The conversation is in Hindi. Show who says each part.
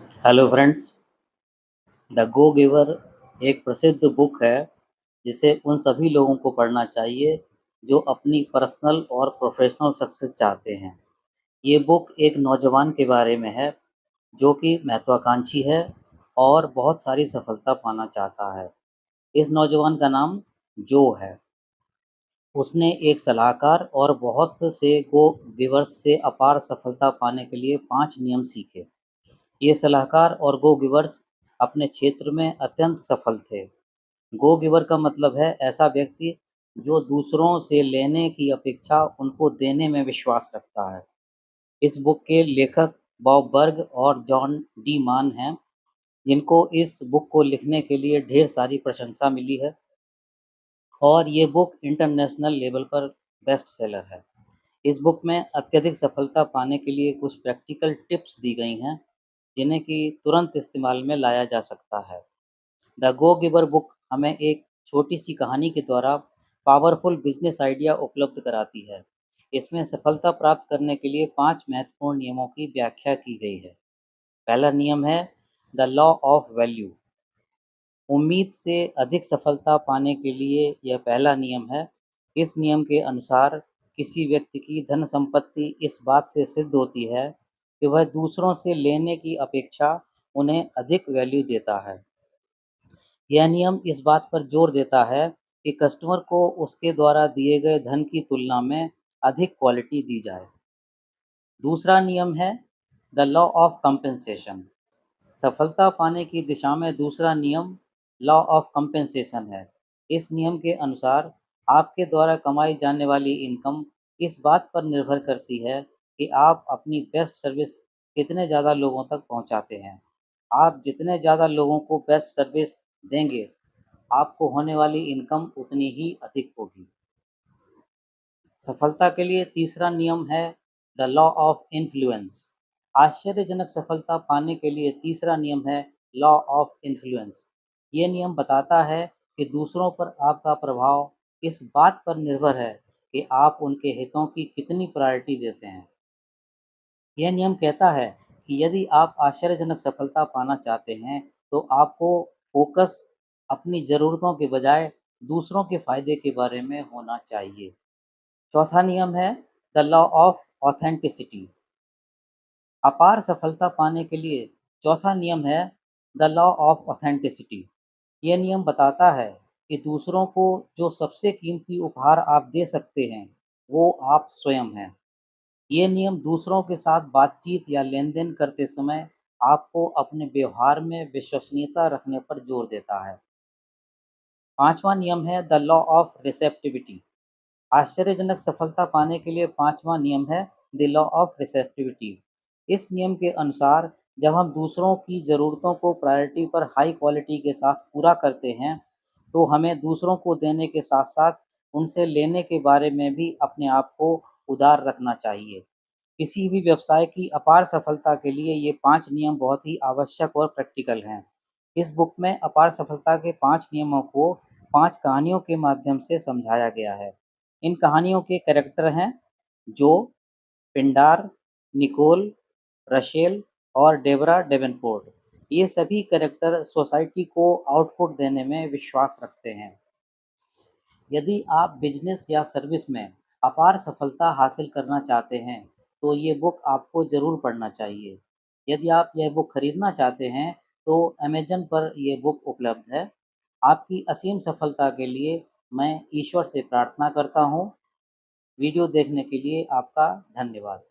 Speaker 1: Hello friends, the go giver एक प्रसिद्ध बुक है जिसे उन सभी लोगों को पढ़ना चाहिए जो अपनी पर्सनल और प्रोफेशनल सक्सेस चाहते हैं। ये बुक एक नौजवान के बारे में है जो कि महत्वाकांक्षी है और बहुत सारी सफलता पाना चाहता है। इस नौजवान का नाम जो है। उसने एक सलाहकार और बहुत से गो गिवर्स से अपार सफलता पाने के लिए 5 नियम सीखे। ये सलाहकार और गो गिवर्स अपने क्षेत्र में अत्यंत सफल थे। गो गिवर का मतलब है ऐसा व्यक्ति जो दूसरों से लेने की अपेक्षा उनको देने में विश्वास रखता है। इस बुक के लेखक बॉब बर्ग और जॉन डी मान हैं, जिनको इस बुक को लिखने के लिए ढेर सारी प्रशंसा मिली है और ये बुक इंटरनेशनल लेवल पर बेस्ट सेलर है। इस बुक में अत्यधिक सफलता पाने के लिए कुछ प्रैक्टिकल टिप्स दी गई हैं, जिन्हें कि तुरंत इस्तेमाल में लाया जा सकता है। द गो गिवर बुक हमें एक छोटी सी कहानी के द्वारा पावरफुल बिजनेस आइडिया उपलब्ध कराती है। इसमें सफलता प्राप्त करने के लिए 5 महत्वपूर्ण नियमों की व्याख्या की गई है। पहला नियम है द लॉ ऑफ वैल्यू। उम्मीद से अधिक सफलता पाने के लिए यह पहला नियम है। इस नियम के अनुसार किसी व्यक्ति की धन संपत्ति इस बात से सिद्ध होती है कि वह दूसरों से लेने की अपेक्षा उन्हें अधिक वैल्यू देता है। यह नियम इस बात पर जोर देता है कि कस्टमर को उसके द्वारा दिए गए धन की तुलना में अधिक क्वालिटी दी जाए। दूसरा नियम है द लॉ ऑफ कंपेंसेशन। सफलता पाने की दिशा में दूसरा नियम लॉ ऑफ कंपेंसेशन है। इस नियम के अनुसार आपके द्वारा कमाई जाने वाली इनकम इस बात पर निर्भर करती है कि आप अपनी बेस्ट सर्विस कितने ज़्यादा लोगों तक पहुंचाते हैं। आप जितने ज़्यादा लोगों को बेस्ट सर्विस देंगे, आपको होने वाली इनकम उतनी ही अधिक होगी। सफलता के लिए तीसरा नियम है द लॉ ऑफ इन्फ्लुएंस। आश्चर्यजनक सफलता पाने के लिए तीसरा नियम है लॉ ऑफ इन्फ्लुएंस। ये नियम बताता है कि दूसरों पर आपका प्रभाव इस बात पर निर्भर है कि आप उनके हितों की कितनी प्रायोरिटी देते हैं। यह नियम कहता है कि यदि आप आश्चर्यजनक सफलता पाना चाहते हैं, तो आपको फोकस अपनी ज़रूरतों के बजाय दूसरों के फ़ायदे के बारे में होना चाहिए। चौथा नियम है द लॉ ऑफ ऑथेंटिसिटी। अपार सफलता पाने के लिए चौथा नियम है द लॉ ऑफ ऑथेंटिसिटी। यह नियम बताता है कि दूसरों को जो सबसे कीमती उपहार आप दे सकते हैं, वो आप स्वयं हैं। ये नियम दूसरों के साथ बातचीत या लेन-देन करते समय आपको अपने व्यवहार में विश्वसनीयता रखने पर जोर देता है। पाँचवाँ नियम है द लॉ ऑफ रिसेप्टिविटी। आश्चर्यजनक सफलता पाने के लिए पाँचवाँ नियम है द लॉ ऑफ रिसेप्टिविटी। इस नियम के अनुसार जब हम दूसरों की ज़रूरतों को प्रायोरिटी पर हाई क्वालिटी के साथ पूरा करते हैं, तो हमें दूसरों को देने के साथ-साथ उनसे लेने के बारे में भी अपने आप को उदार रखना चाहिए। किसी भी व्यवसाय की अपार सफलता के लिए ये 5 नियम बहुत ही आवश्यक और प्रैक्टिकल हैं। इस बुक में अपार सफलता के 5 नियमों को 5 कहानियों के माध्यम से समझाया गया है। इन कहानियों के कैरेक्टर हैं जो, पिंडार, निकोल, रशेल और डेबरा डेवेनपोर्ट। ये सभी कैरेक्टर सोसाइटी को आउटपुट देने में विश्वास रखते हैं। यदि आप बिजनेस या सर्विस में अपार सफलता हासिल करना चाहते हैं, तो ये बुक आपको ज़रूर पढ़ना चाहिए। यदि आप यह बुक खरीदना चाहते हैं, तो अमेज़न पर ये बुक उपलब्ध है। आपकी असीम सफलता के लिए मैं ईश्वर से प्रार्थना करता हूँ। वीडियो देखने के लिए आपका धन्यवाद।